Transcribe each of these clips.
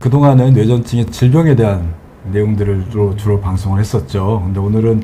그동안은 뇌전증의 질병에 대한 내용들로 주로 방송을 했었죠. 근데 오늘은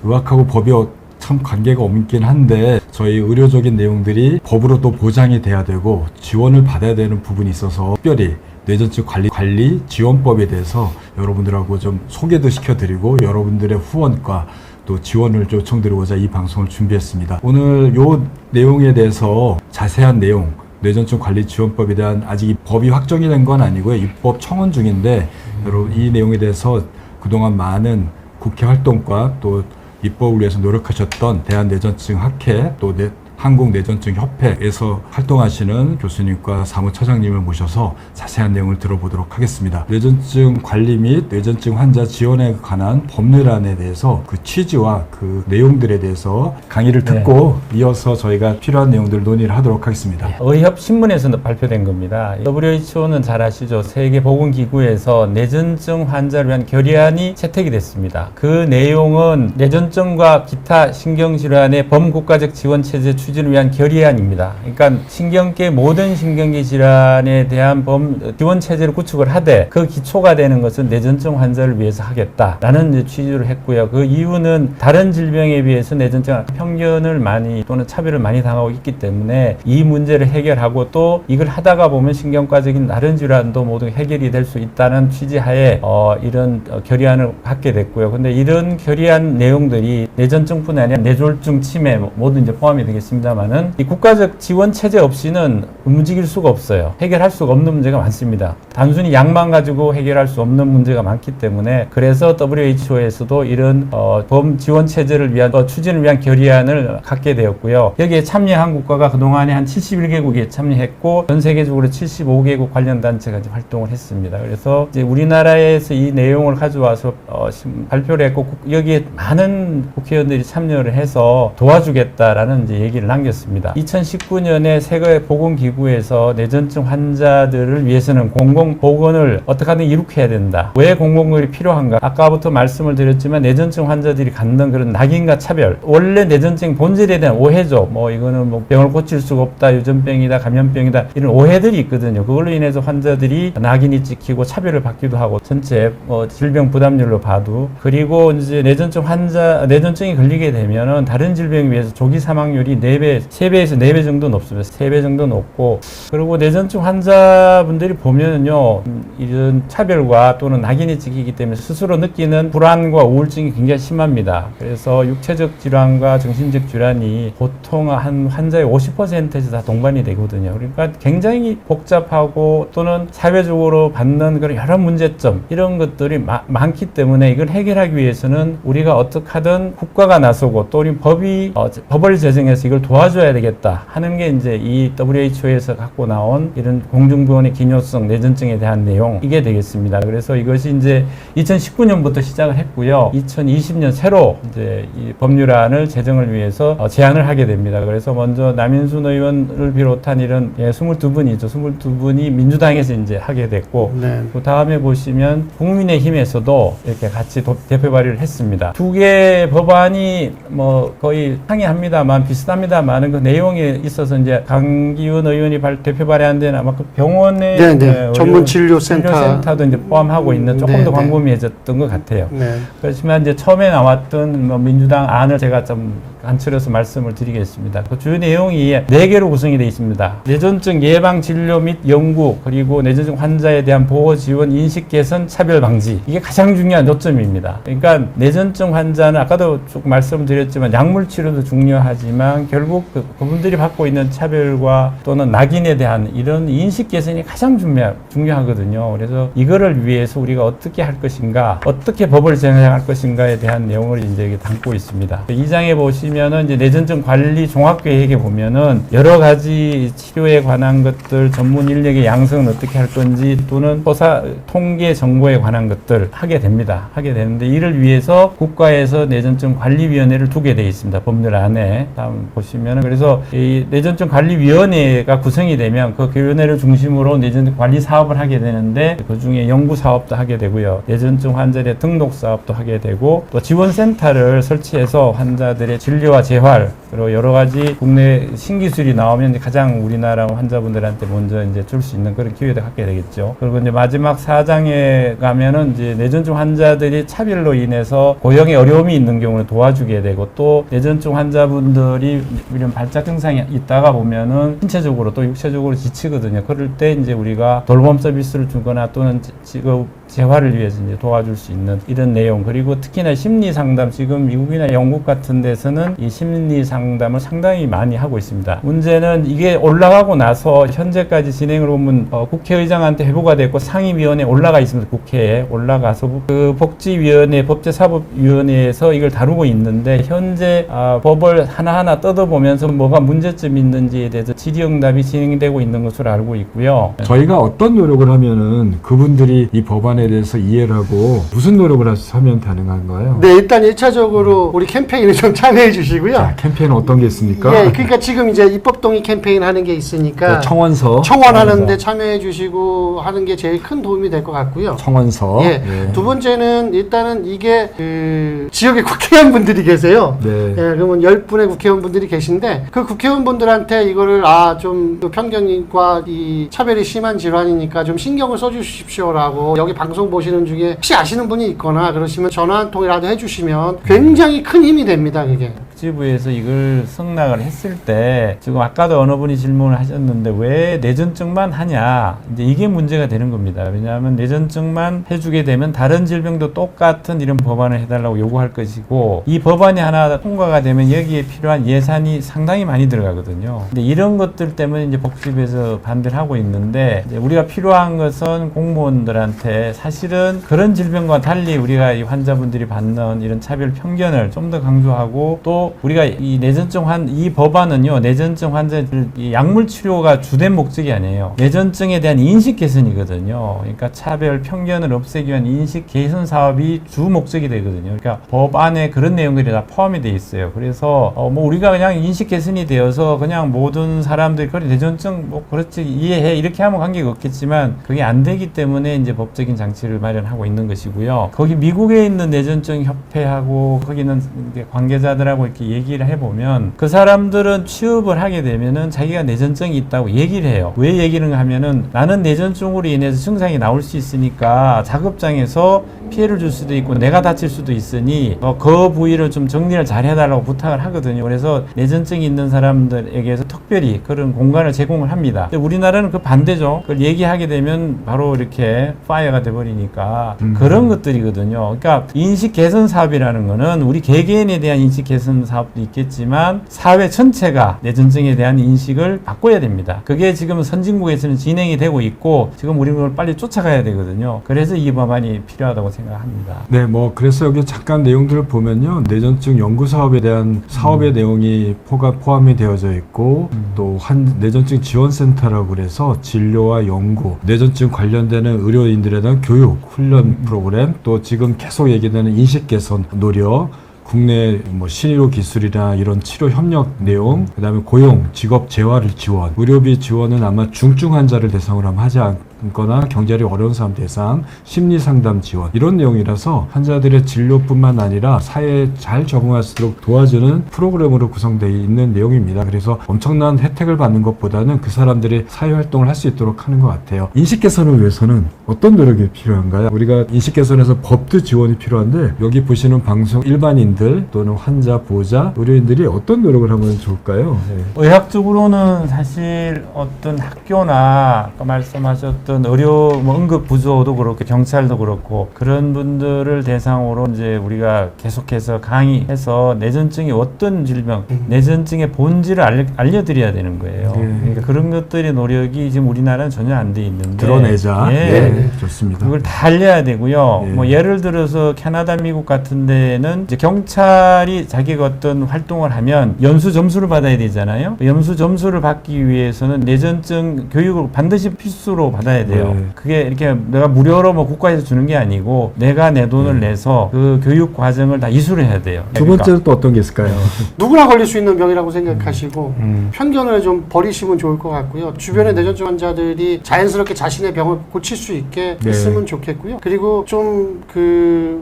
의학하고 법이 참 관계가 없긴 한데 저희 의료적인 내용들이 법으로 또 보장이 돼야 되고 지원을 받아야 되는 부분이 있어서 특별히 뇌전증 관리 지원법에 대해서 여러분들하고 좀 소개도 시켜드리고 여러분들의 후원과 또 지원을 요청드리고자 이 방송을 준비했습니다. 오늘 요 내용에 대해서 자세한 내용, 뇌전증 관리 지원법에 대한 아직 법이 확정이 된 건 아니고요. 입법 청원 중인데 여러분 이 내용에 대해서 그동안 많은 국회 활동과 또 입법을 위해서 노력하셨던 대한뇌전증학회 또 한국뇌전증협회에서 활동하시는 교수님과 사무처장님을 모셔서 자세한 내용을 들어보도록 하겠습니다. 뇌전증 관리 및 뇌전증 환자 지원에 관한 법률안에 대해서 그 취지와 그 내용들에 대해서 강의를 듣고 이어서 저희가 필요한 내용들을 논의를 하도록 하겠습니다. 의협신문에서 발표된 겁니다. WHO는 잘 아시죠? 세계보건기구에서 뇌전증 환자를 위한 결의안이 채택이 됐습니다. 그 내용은 뇌전증과 기타 신경질환의 범국가적 지원체제 추진을 위한 결의안입니다. 그러니까 모든 신경계 질환에 대한 지원 체제를 구축을 하되 그 기초가 되는 것은 뇌전증 환자를 위해서 하겠다라는 취지를 했고요. 그 이유는 다른 질병에 비해서 뇌전증은 편견을 많이 또는 차별을 많이 당하고 있기 때문에 이 문제를 해결하고 또 이걸 하다가 보면 신경과적인 다른 질환도 모두 해결이 될 수 있다는 취지하에 이런 결의안을 갖게 됐고요. 근데 이런 결의안 내용들이 뇌전증뿐 아니라 뇌졸중 치매 모두 이제 포함이 되겠습니다만은 이 국가적 지원 체제 없이는 움직일 수가 없어요. 해결할 수가 없는 문제가 많습니다. 단순히 약만 가지고 해결할 수 없는 문제가 많기 때문에 그래서 WHO에서도 이런 범 지원 체제를 위한 추진을 위한 결의안을 갖게 되었고요. 여기에 참여한 국가가 그동안에 한 71개국이 참여했고 전 세계적으로 75개국 관련 단체가 이제 활동을 했습니다. 그래서 이제 우리나라에서 이 내용을 가져와서 발표를 했고 여기에 많은 국회의원들이 참여를 해서 도와주겠다라는 이제 얘기를 남겼습니다. 2019년에 세계보건기구에서 뇌전증 환자들을 위해서는 공공보건을 어떻게 하든 이룩해야 된다. 왜 공공보건이 필요한가? 아까부터 말씀을 드렸지만 뇌전증 환자들이 갖는 그런 낙인과 차별. 원래 뇌전증 본질에 대한 오해죠. 이거는 병을 고칠 수가 없다. 유전병이다. 감염병이다. 이런 오해들이 있거든요. 그걸로 인해서 환자들이 낙인이 찍히고 차별을 받기도 하고 전체 질병 부담률로 봐도 그리고 이제 뇌전증이 걸리게 되면은 다른 질병에 비해서 조기 사망률이 4배, 3배에서 4배 정도 높습니다. 3배 정도 높고 그리고 뇌전증 환자분들이 보면은요 이런 차별과 또는 낙인이 찍히기 때문에 스스로 느끼는 불안과 우울증이 굉장히 심합니다. 그래서 육체적 질환과 정신적 질환이 보통 한 환자의 50%에서 다 동반이 되거든요. 그러니까 굉장히 복잡하고 또는 사회적으로 받는 그런 여러 문제점 이런 것들이 많기 때문에 이걸 해결하기 위해서는 우리가 어떻게 하든 국가가 나서고 또 우리 법을 제정해서 이걸 도와줘야 되겠다 하는 게 이제 이 WHO에서 갖고 나온 이런 공중보건의 기묘성 뇌전증에 대한 내용 이게 되겠습니다. 그래서 이것이 이제 2019년부터 시작을 했고요. 2020년 새로 이제 이 법률안을 제정을 위해서 제안을 하게 됩니다. 그래서 먼저 남인순 의원을 비롯한 이런 22분이죠. 22분이 민주당에서 이제 하게 됐고 그 다음에 보시면 국민의힘에서도 이렇게 같이 대표 발의를 했습니다. 두 개의 법안이 거의 상이합니다만 비슷합니다만 그 내용에 있어서 이제 강기훈 의원이 대표 발의한 데는 아마 그 병원의 전문 진료센터도 이제 포함하고 있는 조금 더 광범위해졌던 것 같아요. 그렇지만 이제 처음에 나왔던 민주당 안을 제가 좀 간추려서 말씀을 드리겠습니다. 그 주요 내용이 4개로 구성이 되어 있습니다. 뇌전증 예방 진료 및 연구 그리고 뇌전증 환자에 대한 보호 지원 인식 개선 차별 방지 이게 가장 중요한 요점입니다. 그러니까 뇌전증 환자는 아까도 쭉 말씀드렸지만 약물 치료도 중요하지만 결국 그분들이 받고 있는 차별과 또는 낙인에 대한 이런 인식 개선이 가장 중요하거든요. 그래서 이거를 위해서 우리가 어떻게 할 것인가, 어떻게 법을 제정할 것인가에 대한 내용을 이제 담고 있습니다. 이 장에 보시면은 이제 뇌전증 관리 종합계획에 보면은 여러 가지 치료에 관한 것들, 전문 인력의 양성은 어떻게 할 건지 또는 통계 정보에 관한 것들 하게 됩니다. 하게 되는데 이를 위해서 국가에서 뇌전증 관리위원회를 두게 되어 있습니다. 법률 안에 다음 보시면은 그래서 이 뇌전증 관리위원회가 구성이 되면 그 위원회를 중심으로 뇌전증 관리 사업을 하게 되는데 그 중에 연구 사업도 하게 되고요. 뇌전증 환자의 등록 사업도 하게 되고 또 지원센터를 설치해서 환자들의 진료와 재활 그리고 여러 가지 국내 신기술이 나오면 이제 가장 우리나라 환자분들한테 먼저 이제 줄 수 있는 그런 기회도 갖게 되겠죠. 그리고 이제 마지막 4장에 가면은 이제 뇌전증 환자들이 차별로 인해서 고용에 어려움이 있는 경우는 도와주게 되고, 또 뇌전증 환자분들이 이런 발작 증상이 있다가 보면은 신체적으로 또 육체적으로 지치거든요. 그럴 때 이제 우리가 돌봄 서비스를 주거나 또는 직업 재활을 위해서 이제 도와줄 수 있는 이런 내용, 그리고 특히나 심리 상담, 지금 미국이나 영국 같은 데서는 이 심리 상담을 상당히 많이 하고 있습니다. 문제는 이게 올라가고 나서 현재까지 진행을 보면 국회의장한테 회부가 됐고 상임위원회에 올라가 있습니다. 국회에 올라가서 그 복지위원회, 법제사법위원회에서 이걸 다루고 있는데, 현재 법을 하나하나 뜯어보면서 뭐가 문제점이 있는지에 대해서 질의응답이 진행되고 있는 것으로 알고 있고요. 저희가 어떤 노력을 하면은 그분들이 이 법안에 대해서 이해를 하고 무슨 노력을 하면 가능한가요? 네, 일단 1차적으로 우리 캠페인에 좀 참여해 주시고요. 자, 캠페인 어떤 게 있습니까? 예, 그러니까 지금 이제 입법동의 캠페인 하는 게 있으니까 청원하는데 참여해 주시고 하는 게 제일 큰 도움이 될 것 같고요. 청원서. 예. 두 번째는 일단은 이게 그 지역에 국회의원분들이 계세요. 네. 예, 그러면 10분의 국회의원분들이 계신데 그 국회의원분들한테 이거를 좀 편견과 이 차별이 심한 질환이니까 좀 신경을 써주십시오라고, 여기 방송 보시는 중에 혹시 아시는 분이 있거나 그러시면 전화 한 통이라도 해주시면 굉장히 큰 힘이 됩니다. 그게. 복지부에서 이걸 승낙을 했을 때, 지금 아까도 어느 분이 질문을 하셨는데 왜 뇌전증만 하냐, 이제 이게 문제가 되는 겁니다. 왜냐하면 뇌전증만 해주게 되면 다른 질병도 똑같은 이런 법안을 해달라고 요구할 것이고, 이 법안이 하나 통과가 되면 여기에 필요한 예산이 상당히 많이 들어가거든요. 근데 이런 것들 때문에 이제 복지부에서 반대를 하고 있는데, 이제 우리가 필요한 것은 공무원들한테 사실은 그런 질병과 달리 우리가 이 환자분들이 받는 이런 차별 편견을 좀 더 강조하고, 또 우리가 이 뇌전증 이 법안은요, 뇌전증 환자들 이 약물 치료가 주된 목적이 아니에요. 뇌전증에 대한 인식 개선이거든요. 그러니까 차별 편견을 없애기 위한 인식 개선 사업이 주 목적이 되거든요. 그러니까 법 안에 그런 내용들이 다 포함이 돼 있어요. 그래서 뭐 우리가 그냥 인식 개선이 되어서 그냥 모든 사람들이 그래 뇌전증 뭐 그렇지 이해해 이렇게 하면 관계가 없겠지만, 그게 안 되기 때문에 이제 법적인 장치를 마련하고 있는 것이고요. 거기 미국에 있는 뇌전증 협회하고 거기는 이제 관계자들하고 이렇게 얘기를 해보면, 그 사람들은 취업을 하게 되면은 자기가 뇌전증이 있다고 얘기를 해요. 왜 얘기를 하면은 나는 뇌전증으로 인해서 증상이 나올 수 있으니까 작업장에서 피해를 줄 수도 있고 내가 다칠 수도 있으니 그 부위를 좀 정리를 잘 해달라고 부탁을 하거든요. 그래서 뇌전증이 있는 사람들에게서 특별히 그런 공간을 제공을 합니다. 근데 우리나라는 그 반대죠. 그걸 얘기하게 되면 바로 이렇게 파이어가 돼버리니까 그런 것들이거든요. 그러니까 인식 개선 사업이라는 거는 우리 개개인에 대한 인식 개선 사업도 있겠지만 사회 전체가 뇌전증에 대한 인식을 바꿔야 됩니다. 그게 지금 선진국에서는 진행이 되고 있고, 지금 우리는 그걸 빨리 쫓아가야 되거든요. 그래서 이 법안이 필요하다고 생각합니다. 네, 뭐 그래서 여기 잠깐 내용들을 보면요, 뇌전증 연구 사업에 대한 사업의 내용이 포함이 되어져 있고, 또 뇌전증 지원센터라고 그래서 진료와 연구, 뇌전증 관련되는 의료인들에 대한 교육, 훈련 프로그램, 또 지금 계속 얘기되는 인식 개선 노력, 국내 뭐 신의료 기술이나 이런 치료 협력 내용, 그다음에 고용, 직업 재활을 지원, 의료비 지원은 아마 중증 환자를 대상으로 하면 하지 않거나 경제력이 어려운 사람 대상, 심리 상담 지원, 이런 내용이라서 환자들의 진료뿐만 아니라 사회에 잘 적응할 수 있도록 도와주는 프로그램으로 구성되어 있는 내용입니다. 그래서 엄청난 혜택을 받는 것보다는 그 사람들이 사회 활동을 할 수 있도록 하는 것 같아요. 인식 개선을 위해서는 어떤 노력이 필요한가요? 우리가 인식 개선에서 법도 지원이 필요한데, 여기 보시는 방송 일반인들 또는 환자, 보호자, 의료인들이 어떤 노력을 하면 좋을까요? 네. 의학적으로는 사실 어떤 학교나 아까 말씀하셨던 의료 응급 부조도 그렇고 경찰도 그렇고 그런 분들을 대상으로 이제 우리가 계속해서 강의해서 뇌전증이 어떤 질병, 뇌전증의 본질을 알려드려야 되는 거예요. 그러니까 그런 것들의 노력이 지금 우리나라는 전혀 안 돼 있는데 드러내자. 예. 네, 좋습니다. 그걸 다 알려야 되고요. 예. 뭐 예를 들어서 캐나다, 미국 같은 데는 이제 경찰이 자기가 어떤 활동을 하면 연수 점수를 받아야 되잖아요. 연수 점수를 받기 위해서는 뇌전증 교육을 반드시 필수로 받아야 알아야 돼요. 네. 그게 이렇게 내가 무료로 뭐 국가에서 주는 게 아니고 내가 내 돈을 내서 그 교육 과정을 다 이수를 해야 돼요. 두 번째는 또 어떤 게 있을까요? 누구나 걸릴 수 있는 병이라고 생각하시고 편견을 좀 버리시면 좋을 것 같고요. 주변의 뇌전증 환자들이 자연스럽게 자신의 병을 고칠 수 있게 네. 했으면 좋겠고요. 그리고 좀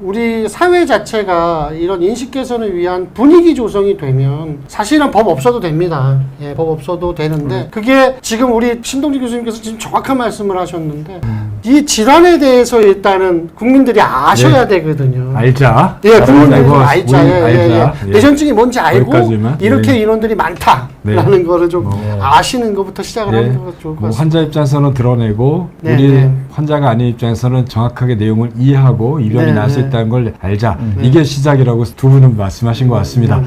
우리 사회 자체가 이런 인식 개선을 위한 분위기 조성이 되면 사실은 법 없어도 됩니다. 예, 법 없어도 되는데 그게 지금 우리 신동진 교수님께서 지금 정확한 말씀을 하셨는데 이 질환에 대해서 일단은 국민들이 아셔야 되거든요. 알자. 예, 국민들이 알고, 알자. 우리 예, 알자. 예. 예. 뇌전증이 뭔지 알고 거기까지만. 이렇게 예. 인원들이 많다라는 거를 좀 아시는 것부터 시작을 하는 것가 좋을 것 뭐 같습니다. 환자 입장에서는 드러내고 네, 우리 네. 환자가 아닌 입장에서는 정확하게 내용을 이해하고 이변이 네, 날 수 네. 있다는 걸 알자. 이게 시작이라고 두 분은 말씀하신 것 같습니다.